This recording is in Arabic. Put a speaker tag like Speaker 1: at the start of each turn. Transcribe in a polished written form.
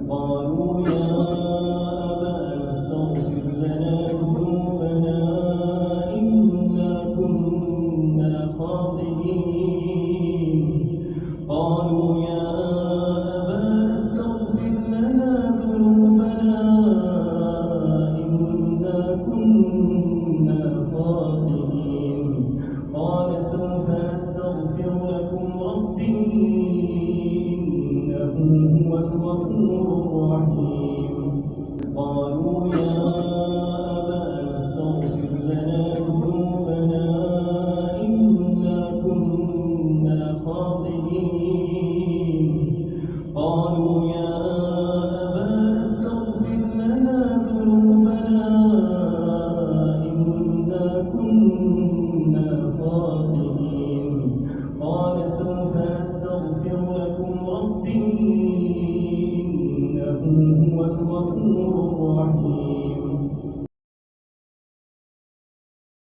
Speaker 1: قالوا يا أبانا استغفر لنا ذنوبنا إنا كنا خاطئين. قالوا يا أبانا استغفر لنا ذنوبنا إنا كنا خاطئين. قال سوف أستغفر لكم ربي إنه هو الغفور الرحيم. قالوا يا أبانا استغفر لنا ذنوبنا إنا كنا خاطئين. قالوا يا أبانا استغفر لنا ذنوبنا إنا كنا خاطئين. قال سوف أستغفر لكم ربي إنه هو الغفور الرحيم.